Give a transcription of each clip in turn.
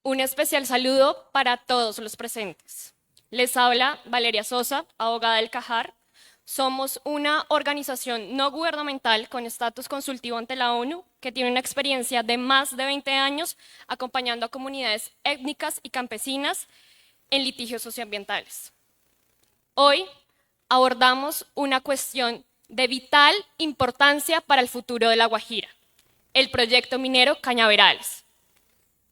Un especial saludo para todos los presentes. Les habla Valeria Sosa, abogada del Cajar. Somos una organización no gubernamental con estatus consultivo ante la ONU que tiene una experiencia de más de 20 años acompañando a comunidades étnicas y campesinas en litigios socioambientales. Hoy abordamos una cuestión de vital importancia para el futuro de La Guajira, el proyecto minero Cañaverales.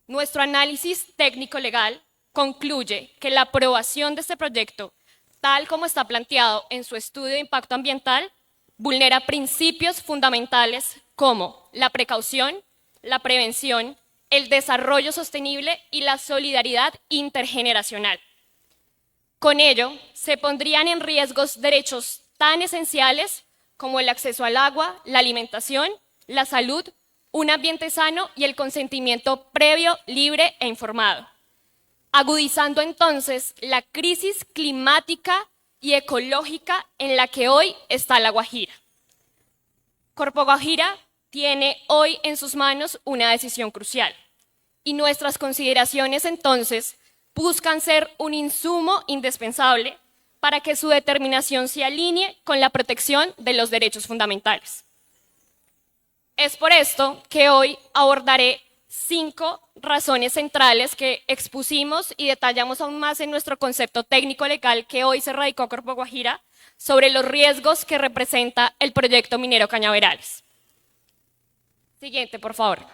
Nuestro análisis técnico-legal concluye que la aprobación de este proyecto, tal como está planteado en su estudio de impacto ambiental, vulnera principios fundamentales como la precaución, la prevención, el desarrollo sostenible y la solidaridad intergeneracional. Con ello, se pondrían en riesgo derechos tan esenciales como el acceso al agua, la alimentación, la salud, un ambiente sano y el consentimiento previo, libre e informado, agudizando entonces la crisis climática y ecológica en la que hoy está La Guajira. Corpo Guajira tiene hoy en sus manos una decisión crucial y nuestras consideraciones entonces buscan ser un insumo indispensable para que su determinación se alinee con la protección de los derechos fundamentales. Es por esto que hoy abordaré 5 razones centrales que expusimos y detallamos aún más en nuestro concepto técnico legal que hoy se radicó a Corpo Guajira sobre los riesgos que representa el proyecto minero Cañaverales. Siguiente, por favor.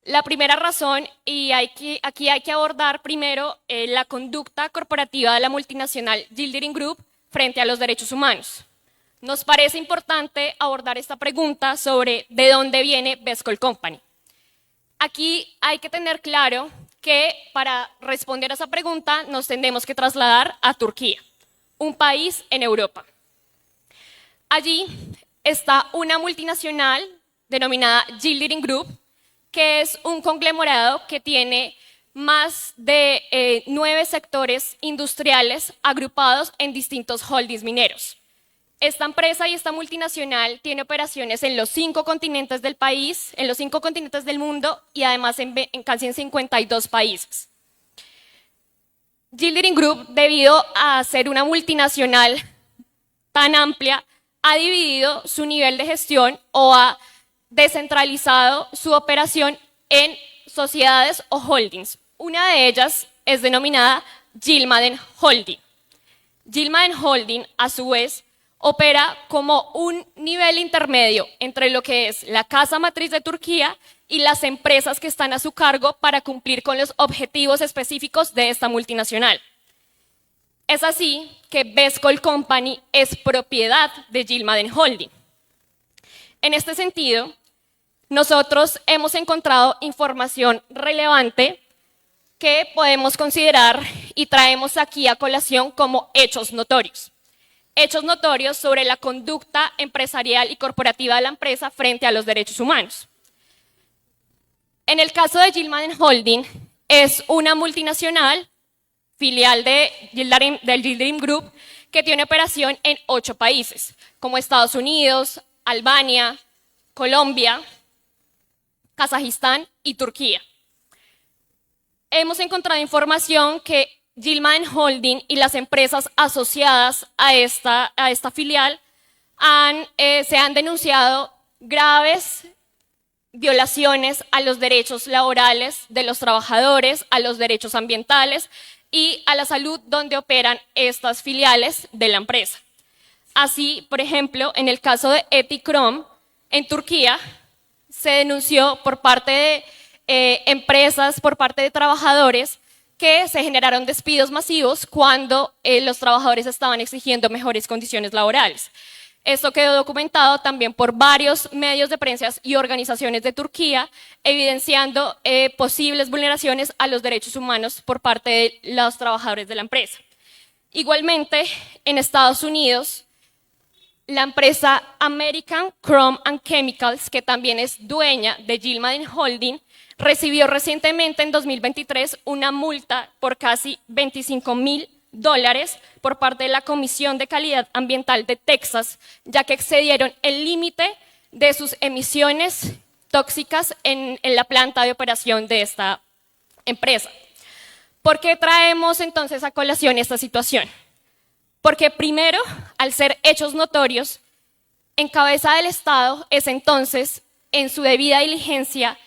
La primera razón, y aquí hay que abordar primero la conducta corporativa de la multinacional Gilderine Group frente a los derechos humanos. Nos parece importante abordar esta pregunta sobre de dónde viene Best Coal Company. Aquí hay que tener claro que para responder a esa pregunta nos tendremos que trasladar a Turquía, un país en Europa. Allí está una multinacional denominada Gilderine Group, que es un conglomerado que tiene más de 9 sectores industriales agrupados en distintos holdings mineros. Esta empresa y esta multinacional tiene operaciones en los 5 continentes del país, en los 5 continentes del mundo y además en casi en 52 países. Gilderine Group, debido a ser una multinacional tan amplia, ha dividido su nivel de gestión o ha descentralizado su operación en sociedades o holdings. Una de ellas es denominada Gilmaden Holding. Gilmaden Holding, a su vez, opera como un nivel intermedio entre lo que es la casa matriz de Turquía y las empresas que están a su cargo para cumplir con los objetivos específicos de esta multinacional. Es así que Best Coal Company es propiedad de Gilmaden Holding. En este sentido, nosotros hemos encontrado información relevante que podemos considerar y traemos aquí a colación como hechos notorios. Hechos notorios sobre la conducta empresarial y corporativa de la empresa frente a los derechos humanos. En el caso de Gilmaden Holding, es una multinacional, filial del Gilderine Group, que tiene operación en 8 países, como Estados Unidos, Albania, Colombia, Kazajistán y Turquía. Hemos encontrado información que Gilmaden Holding y las empresas asociadas a esta filial se han denunciado graves violaciones a los derechos laborales de los trabajadores, a los derechos ambientales y a la salud donde operan estas filiales de la empresa. Así, por ejemplo, en el caso de Etikrom, en Turquía, se denunció por parte de empresas, por parte de trabajadores, que se generaron despidos masivos cuando los trabajadores estaban exigiendo mejores condiciones laborales. Esto quedó documentado también por varios medios de prensa y organizaciones de Turquía, evidenciando posibles vulneraciones a los derechos humanos por parte de los trabajadores de la empresa. Igualmente, en Estados Unidos, la empresa American Chrome and Chemicals, que también es dueña de Gilmaden Holding, recibió recientemente en 2023 una multa por casi $25.000 por parte de la Comisión de Calidad Ambiental de Texas, ya que excedieron el límite de sus emisiones tóxicas en la planta de operación de esta empresa. ¿Por qué traemos entonces a colación esta situación? Porque primero, al ser hechos notorios, en cabeza del Estado es entonces, en su debida diligencia,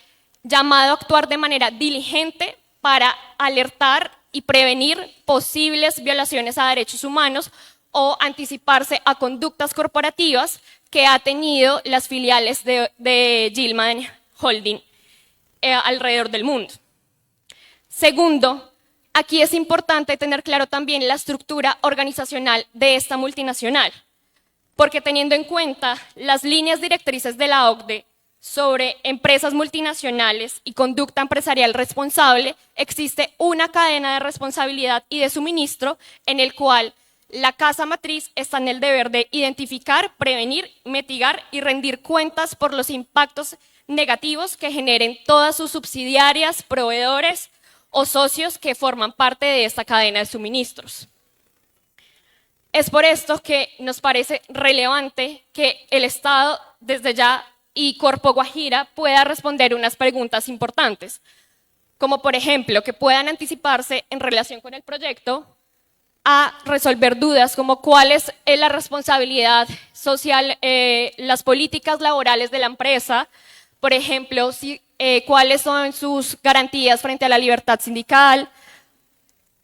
llamado a actuar de manera diligente para alertar y prevenir posibles violaciones a derechos humanos o anticiparse a conductas corporativas que ha tenido las filiales de Gilman Holding alrededor del mundo. Segundo, aquí es importante tener claro también la estructura organizacional de esta multinacional, porque teniendo en cuenta las líneas directrices de la OCDE sobre empresas multinacionales y conducta empresarial responsable, existe una cadena de responsabilidad y de suministro en el cual la casa matriz está en el deber de identificar, prevenir, mitigar y rendir cuentas por los impactos negativos que generen todas sus subsidiarias, proveedores o socios que forman parte de esta cadena de suministros. Es por esto que nos parece relevante que el Estado desde ya y Corpo Guajira pueda responder unas preguntas importantes, como por ejemplo que puedan anticiparse en relación con el proyecto a resolver dudas como cuál es la responsabilidad social, las políticas laborales de la empresa, por ejemplo, cuáles son sus garantías frente a la libertad sindical,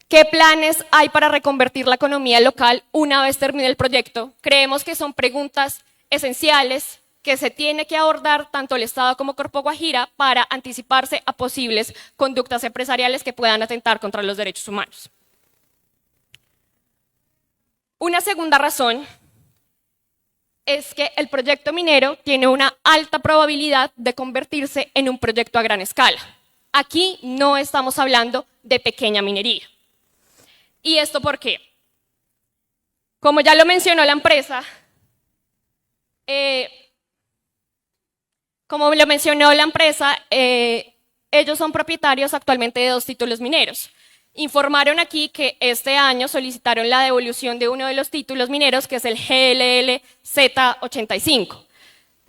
qué planes hay para reconvertir la economía local una vez termine el proyecto. Creemos que son preguntas esenciales que se tiene que abordar tanto el Estado como Corpo Guajira para anticiparse a posibles conductas empresariales que puedan atentar contra los derechos humanos. Una segunda razón es que el proyecto minero tiene una alta probabilidad de convertirse en un proyecto a gran escala. Aquí no estamos hablando de pequeña minería. ¿Y esto por qué? Como ya lo mencionó la empresa, ellos son propietarios actualmente de 2 títulos mineros. Informaron aquí que este año solicitaron la devolución de uno de los títulos mineros, que es el GLL Z85.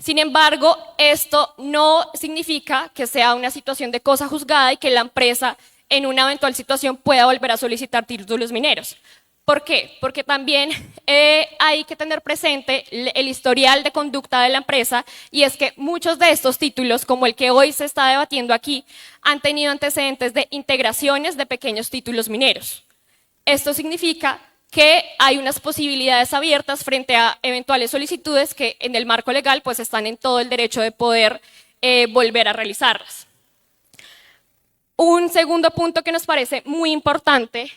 Sin embargo, esto no significa que sea una situación de cosa juzgada y que la empresa en una eventual situación pueda volver a solicitar títulos mineros. ¿Por qué? Porque también hay que tener presente el historial de conducta de la empresa, y es que muchos de estos títulos, como el que hoy se está debatiendo aquí, han tenido antecedentes de integraciones de pequeños títulos mineros. Esto significa que hay unas posibilidades abiertas frente a eventuales solicitudes que en el marco legal pues están en todo el derecho de poder volver a realizarlas. Un segundo punto que nos parece muy importante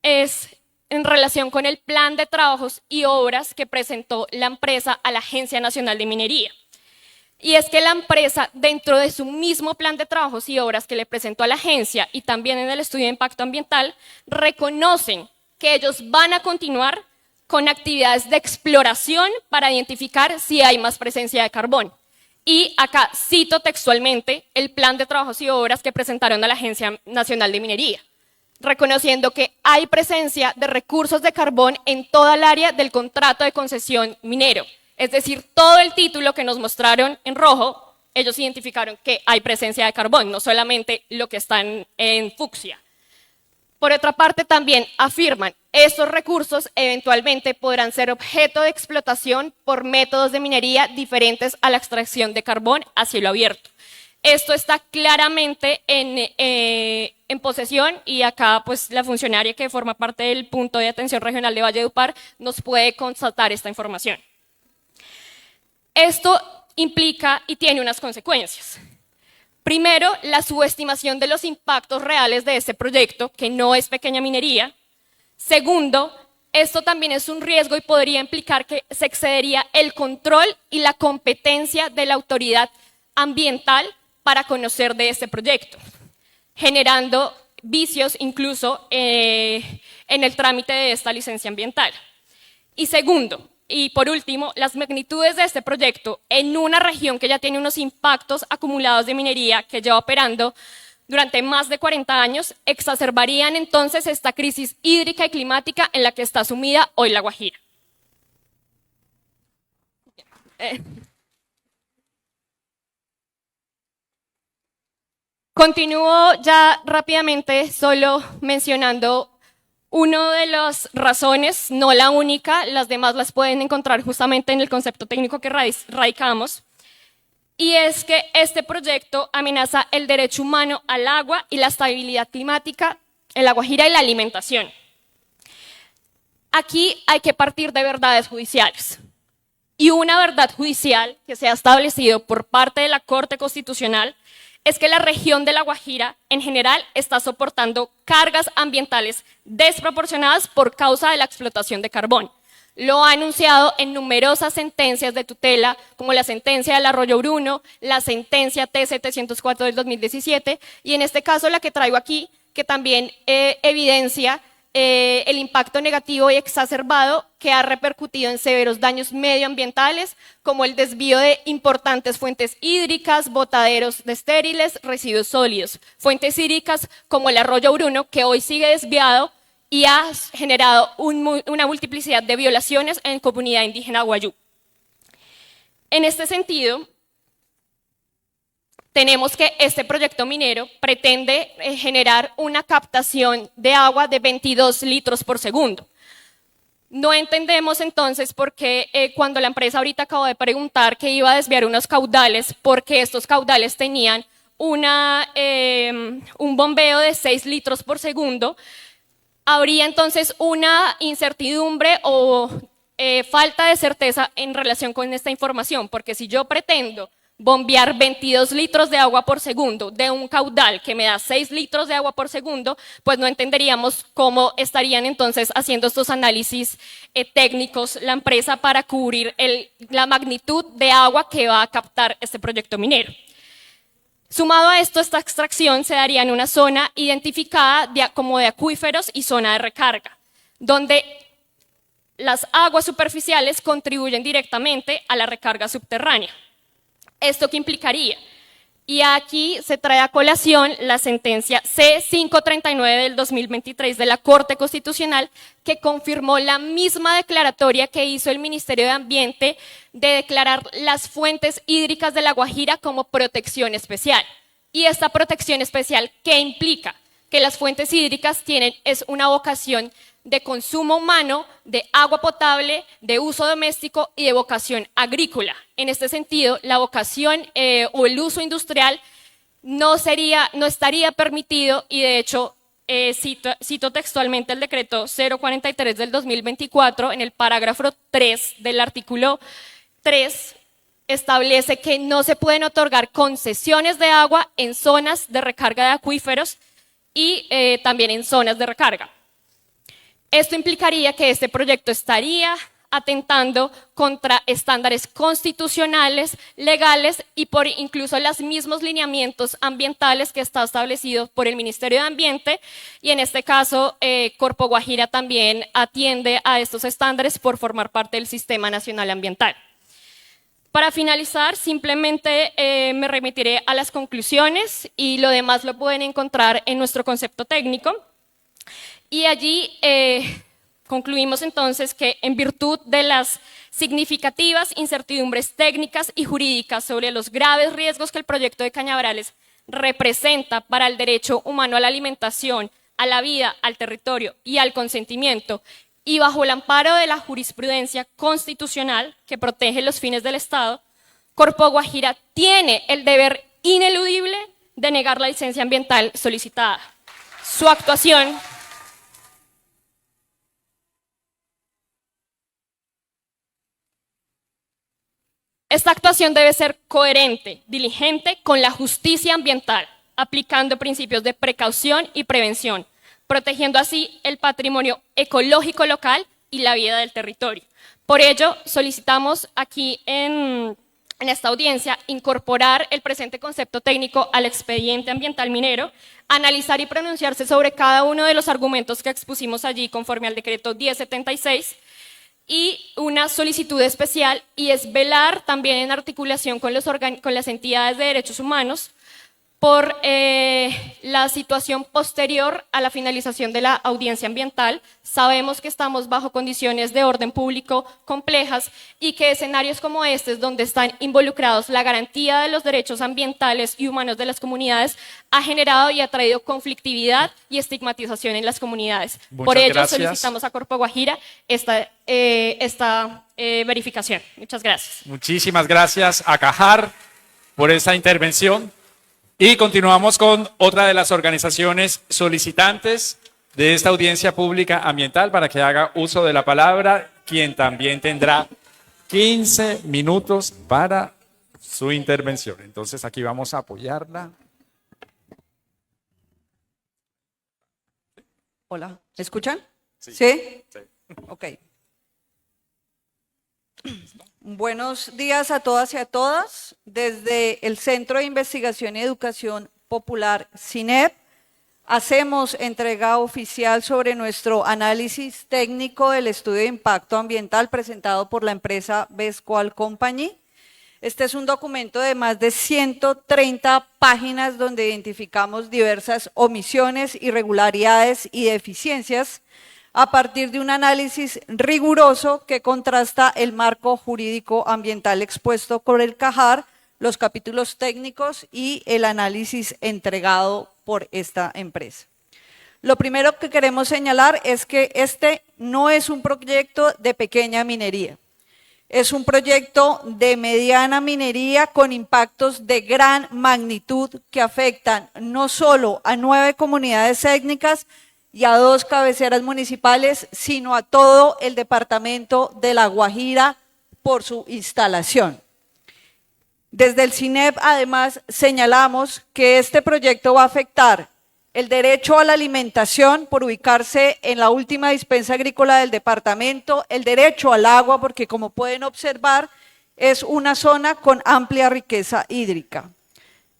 es en relación con el plan de trabajos y obras que presentó la empresa a la Agencia Nacional de Minería. Y es que la empresa, dentro de su mismo plan de trabajos y obras que le presentó a la agencia y también en el estudio de impacto ambiental, reconocen que ellos van a continuar con actividades de exploración para identificar si hay más presencia de carbón. Y acá cito textualmente el plan de trabajos y obras que presentaron a la Agencia Nacional de Minería, reconociendo que hay presencia de recursos de carbón en toda el área del contrato de concesión minero. Es decir, todo el título que nos mostraron en rojo, ellos identificaron que hay presencia de carbón, no solamente lo que está en fucsia. Por otra parte, también afirman, estos recursos eventualmente podrán ser objeto de explotación por métodos de minería diferentes a la extracción de carbón a cielo abierto. Esto está claramente en posesión, y acá pues la funcionaria que forma parte del punto de atención regional de Valledupar nos puede constatar esta información. Esto implica y tiene unas consecuencias. Primero, la subestimación de los impactos reales de este proyecto, que no es pequeña minería. Segundo, esto también es un riesgo y podría implicar que se excedería el control y la competencia de la autoridad ambiental para conocer de este proyecto, generando vicios incluso en el trámite de esta licencia ambiental. Y segundo, y por último, las magnitudes de este proyecto en una región que ya tiene unos impactos acumulados de minería que lleva operando durante más de 40 años, exacerbarían entonces esta crisis hídrica y climática en la que está sumida hoy La Guajira. Continúo ya rápidamente solo mencionando una de las razones, no la única, las demás las pueden encontrar justamente en el concepto técnico que radicamos, y es que este proyecto amenaza el derecho humano al agua y la estabilidad climática en La Guajira y la alimentación. Aquí hay que partir de verdades judiciales. Y una verdad judicial que se ha establecido por parte de la Corte Constitucional es que la región de La Guajira en general está soportando cargas ambientales desproporcionadas por causa de la explotación de carbón. Lo ha anunciado en numerosas sentencias de tutela, como la sentencia del Arroyo Bruno, la sentencia T-704 del 2017, y en este caso la que traigo aquí, que también evidencia el impacto negativo y exacerbado que ha repercutido en severos daños medioambientales, como el desvío de importantes fuentes hídricas, botaderos de estériles, residuos sólidos, fuentes hídricas como el Arroyo Bruno, que hoy sigue desviado y ha generado una multiplicidad de violaciones en comunidad indígena Wayuu. En este sentido, tenemos que este proyecto minero pretende generar una captación de agua de 22 litros por segundo. No entendemos entonces por qué cuando la empresa ahorita acabó de preguntar que iba a desviar unos caudales, porque estos caudales tenían un bombeo de 6 litros por segundo, habría entonces una incertidumbre o falta de certeza en relación con esta información, porque si yo pretendo bombear 22 litros de agua por segundo de un caudal que me da 6 litros de agua por segundo, pues no entenderíamos cómo estarían entonces haciendo estos análisis técnicos la empresa para cubrir la magnitud de agua que va a captar este proyecto minero. Sumado a esto, esta extracción se daría en una zona identificada como de acuíferos y zona de recarga, donde las aguas superficiales contribuyen directamente a la recarga subterránea. ¿Esto qué implicaría? Y aquí se trae a colación la sentencia C-539 del 2023 de la Corte Constitucional, que confirmó la misma declaratoria que hizo el Ministerio de Ambiente de declarar las fuentes hídricas de La Guajira como protección especial. Y esta protección especial, ¿qué implica? Que las fuentes hídricas es una vocación de consumo humano, de agua potable, de uso doméstico y de vocación agrícola. En este sentido, la vocación o el uso industrial no estaría permitido y de hecho, cito textualmente el decreto 043 del 2024, en el parágrafo 3 del artículo 3, establece que no se pueden otorgar concesiones de agua en zonas de recarga de acuíferos y también en zonas de recarga. Esto implicaría que este proyecto estaría atentando contra estándares constitucionales, legales y por incluso los mismos lineamientos ambientales que está establecido por el Ministerio de Ambiente, y en este caso Corpo Guajira también atiende a estos estándares por formar parte del Sistema Nacional Ambiental. Para finalizar, simplemente me remitiré a las conclusiones y lo demás lo pueden encontrar en nuestro concepto técnico. Y allí concluimos entonces que en virtud de las significativas incertidumbres técnicas y jurídicas sobre los graves riesgos que el proyecto de Cañaverales representa para el derecho humano a la alimentación, a la vida, al territorio y al consentimiento, y bajo el amparo de la jurisprudencia constitucional que protege los fines del Estado, Corpo Guajira tiene el deber ineludible de negar la licencia ambiental solicitada. Su actuación Esta actuación debe ser coherente, diligente con la justicia ambiental, aplicando principios de precaución y prevención, protegiendo así el patrimonio ecológico local y la vida del territorio. Por ello, solicitamos aquí en esta audiencia incorporar el presente concepto técnico al expediente ambiental minero, analizar y pronunciarse sobre cada uno de los argumentos que expusimos allí conforme al decreto 1076, y una solicitud especial, y es velar también en articulación con las entidades de derechos humanos por la situación posterior a la finalización de la audiencia ambiental. Sabemos que estamos bajo condiciones de orden público complejas y que escenarios como estos, donde están involucrados la garantía de los derechos ambientales y humanos de las comunidades, ha generado y ha traído conflictividad y estigmatización en las comunidades. Por ello, solicitamos a Corpo Guajira esta verificación. Muchas gracias. Muchísimas gracias a Cajar por esta intervención. Y continuamos con otra de las organizaciones solicitantes de esta audiencia pública ambiental para que haga uso de la palabra, quien también tendrá 15 minutos para su intervención. Entonces aquí vamos a apoyarla. Hola, ¿me escuchan? Sí. ¿Sí? Sí. Ok. Buenos días a todas y a todas. Desde el Centro de Investigación y Educación Popular, CINEP, hacemos entrega oficial sobre nuestro análisis técnico del estudio de impacto ambiental presentado por la empresa Besqual Company. Este es un documento de más de 130 páginas donde identificamos diversas omisiones, irregularidades y deficiencias a partir de un análisis riguroso que contrasta el marco jurídico ambiental expuesto por el CAJAR, los capítulos técnicos y el análisis entregado por esta empresa. Lo primero que queremos señalar es que este no es un proyecto de pequeña minería. Es un proyecto de mediana minería con impactos de gran magnitud que afectan no solo a 9 comunidades étnicas y a 2 cabeceras municipales, sino a todo el departamento de La Guajira por su instalación. Desde el CINEP, además, señalamos que este proyecto va a afectar el derecho a la alimentación por ubicarse en la última dispensa agrícola del departamento, el derecho al agua, porque como pueden observar, es una zona con amplia riqueza hídrica.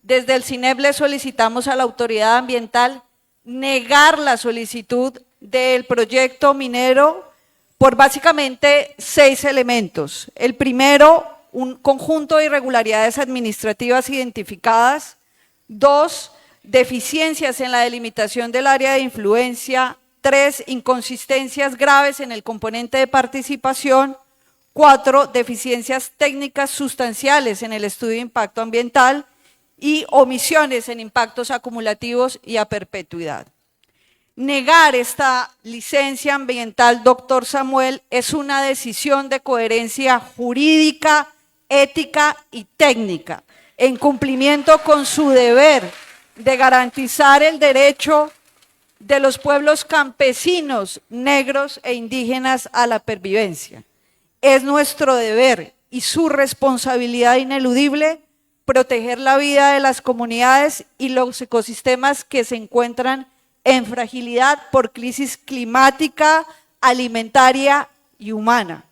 Desde el CINEP le solicitamos a la autoridad ambiental negar la solicitud del proyecto minero por básicamente 6 elementos. El primero, un conjunto de irregularidades administrativas identificadas. 2, deficiencias en la delimitación del área de influencia. 3, inconsistencias graves en el componente de participación. 4, deficiencias técnicas sustanciales en el estudio de impacto ambiental y omisiones en impactos acumulativos y a perpetuidad. Negar esta licencia ambiental, doctor Samuel, es una decisión de coherencia jurídica, ética y técnica, en cumplimiento con su deber de garantizar el derecho de los pueblos campesinos, negros e indígenas a la pervivencia. Es nuestro deber y su responsabilidad ineludible proteger la vida de las comunidades y los ecosistemas que se encuentran en fragilidad por crisis climática, alimentaria y humana.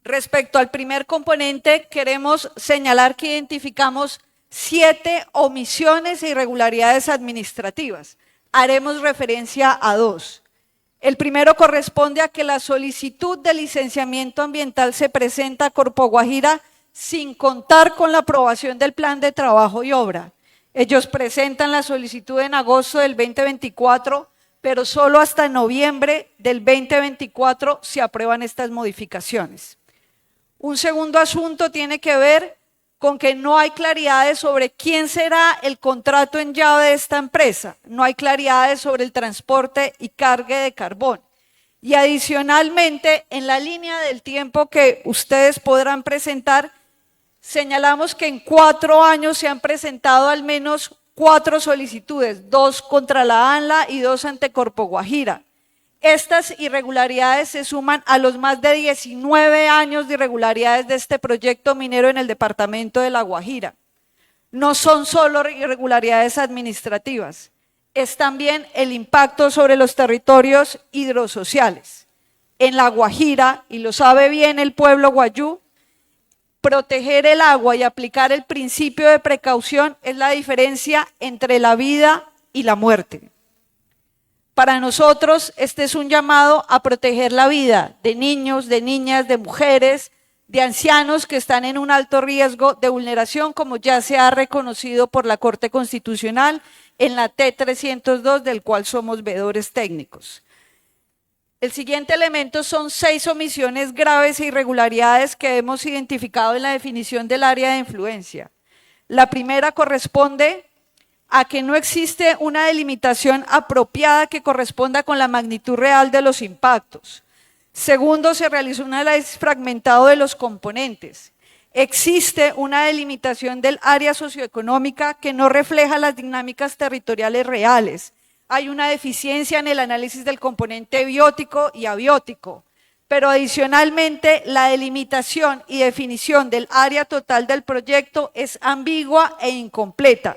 Respecto al primer componente, queremos señalar que identificamos 7 omisiones e irregularidades administrativas. Haremos referencia a 2. El primero corresponde a que la solicitud de licenciamiento ambiental se presenta a Corpo Guajira sin contar con la aprobación del plan de trabajo y obra. Ellos presentan la solicitud en agosto del 2024, pero solo hasta noviembre del 2024 se aprueban estas modificaciones. Un segundo asunto tiene que ver con que no hay claridades sobre quién será el contrato en llave de esta empresa, no hay claridades sobre el transporte y cargue de carbón. Y adicionalmente, en la línea del tiempo que ustedes podrán presentar, señalamos que en 4 años se han presentado al menos 4 solicitudes, 2 contra la ANLA y 2 ante Corpo Guajira. Estas irregularidades se suman a los más de 19 años de irregularidades de este proyecto minero en el departamento de La Guajira. No son solo irregularidades administrativas, es también el impacto sobre los territorios hidrosociales. En La Guajira, y lo sabe bien el pueblo guayú, proteger el agua y aplicar el principio de precaución es la diferencia entre la vida y la muerte. Para nosotros, este es un llamado a proteger la vida de niños, de niñas, de mujeres, de ancianos que están en un alto riesgo de vulneración, como ya se ha reconocido por la Corte Constitucional en la T302, del cual somos veedores técnicos. El siguiente elemento son 6 omisiones graves e irregularidades que hemos identificado en la definición del área de influencia. La primera corresponde a que no existe una delimitación apropiada que corresponda con la magnitud real de los impactos. Segundo, se realizó un análisis fragmentado de los componentes. Existe una delimitación del área socioeconómica que no refleja las dinámicas territoriales reales. Hay una deficiencia en el análisis del componente biótico y abiótico, pero adicionalmente la delimitación y definición del área total del proyecto es ambigua e incompleta.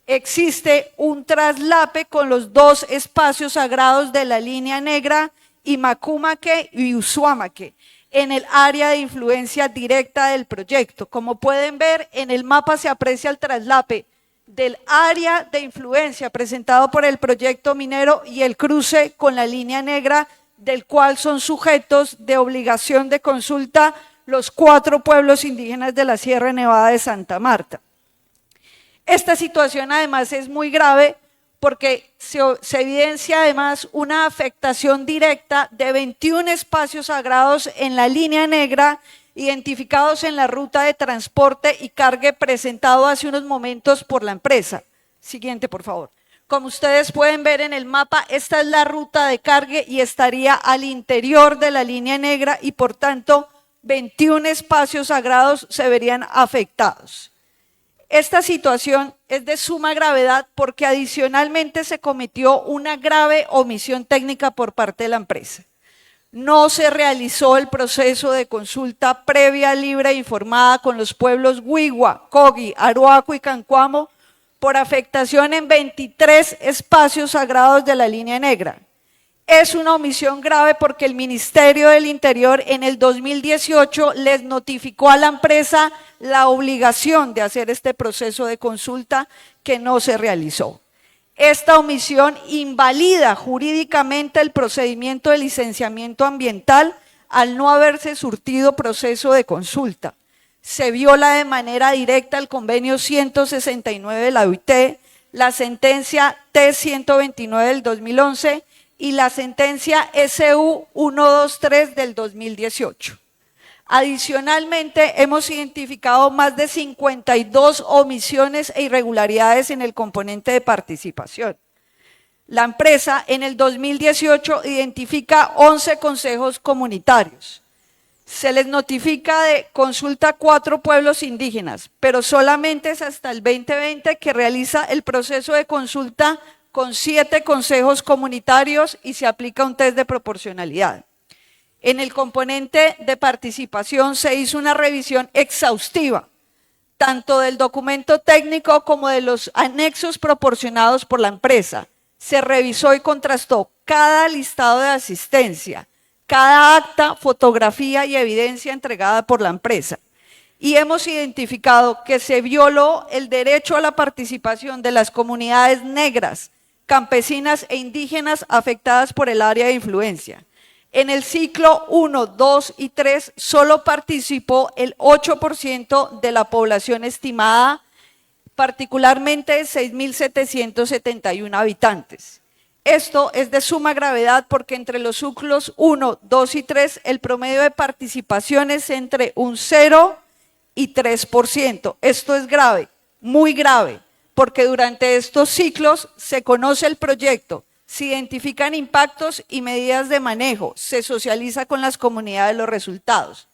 Existe un traslape con los 2 espacios sagrados de la línea negra, Imacumaque y Usuamaque, en el área de influencia directa del proyecto. Como pueden ver, en el mapa se aprecia el traslape del área de influencia presentado por el proyecto minero y el cruce con la línea negra, del cual son sujetos de obligación de consulta los 4 pueblos indígenas de la Sierra Nevada de Santa Marta. Esta situación además es muy grave porque se evidencia además una afectación directa de 21 espacios sagrados en la línea negra, identificados en la ruta de transporte y cargue presentado hace unos momentos por la empresa. Siguiente, por favor. Como ustedes pueden ver en el mapa, esta es la ruta de cargue y estaría al interior de la línea negra y por tanto 21 espacios sagrados se verían afectados. Esta situación es de suma gravedad porque adicionalmente se cometió una grave omisión técnica por parte de la empresa. No se realizó el proceso de consulta previa, libre e informada con los pueblos Huigua, Cogi, Aruaco y Cancuamo por afectación en 23 espacios sagrados de la línea negra. Es una omisión grave porque el Ministerio del Interior en el 2018 les notificó a la empresa la obligación de hacer este proceso de consulta que no se realizó. Esta omisión invalida jurídicamente el procedimiento de licenciamiento ambiental al no haberse surtido proceso de consulta. Se viola de manera directa el convenio 169 de la OIT, la sentencia T129 del 2011 y la sentencia SU 123 del 2018. Adicionalmente, hemos identificado más de 52 omisiones e irregularidades en el componente de participación. La empresa en el 2018 identifica 11 consejos comunitarios. Se les notifica de consulta a 4 pueblos indígenas, pero solamente es hasta el 2020 que realiza el proceso de consulta con 7 consejos comunitarios y se aplica un test de proporcionalidad. En el componente de participación se hizo una revisión exhaustiva, tanto del documento técnico como de los anexos proporcionados por la empresa. Se revisó y contrastó cada listado de asistencia, cada acta, fotografía y evidencia entregada por la empresa. Y hemos identificado que se violó el derecho a la participación de las comunidades negras, campesinas e indígenas afectadas por el área de influencia. En el ciclo 1, 2 y 3 solo participó el 8% de la población estimada, particularmente 6.771 habitantes. Esto es de suma gravedad porque entre los ciclos 1, 2 y 3 el promedio de participación es entre un 0 y 3%. Esto es grave, muy grave, porque durante estos ciclos se conoce el proyecto, se identifican impactos y medidas de manejo, se socializa con las comunidades los resultados.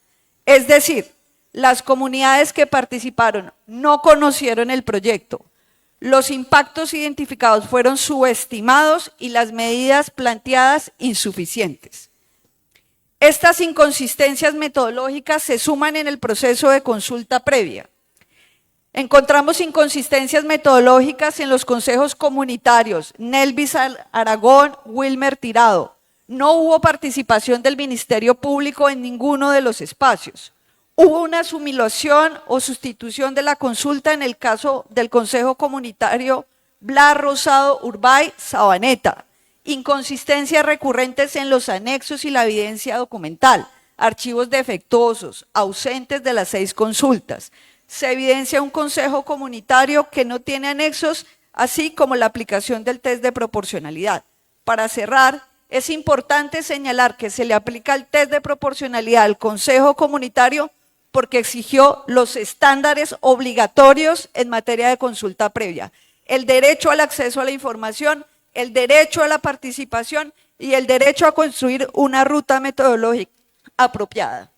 Es decir, las comunidades que participaron no conocieron el proyecto, los impactos identificados fueron subestimados y las medidas planteadas insuficientes. Estas inconsistencias metodológicas se suman en el proceso de consulta previa. Encontramos inconsistencias metodológicas en los consejos comunitarios, Nelvis Aragón, Wilmer Tirado. No hubo participación del Ministerio Público en ninguno de los espacios. Hubo una asimilación o sustitución de la consulta en el caso del Consejo Comunitario Blas Rosado Urbay Sabaneta. Inconsistencias recurrentes en los anexos y la evidencia documental. archivos defectuosos, ausentes de las 6 consultas. Se evidencia un consejo comunitario que no tiene anexos, así como la aplicación del test de proporcionalidad. Para cerrar, es importante señalar que se le aplica el test de proporcionalidad al consejo comunitario porque exigió los estándares obligatorios en materia de consulta previa: el derecho al acceso a la información, el derecho a la participación y el derecho a construir una ruta metodológica apropiada.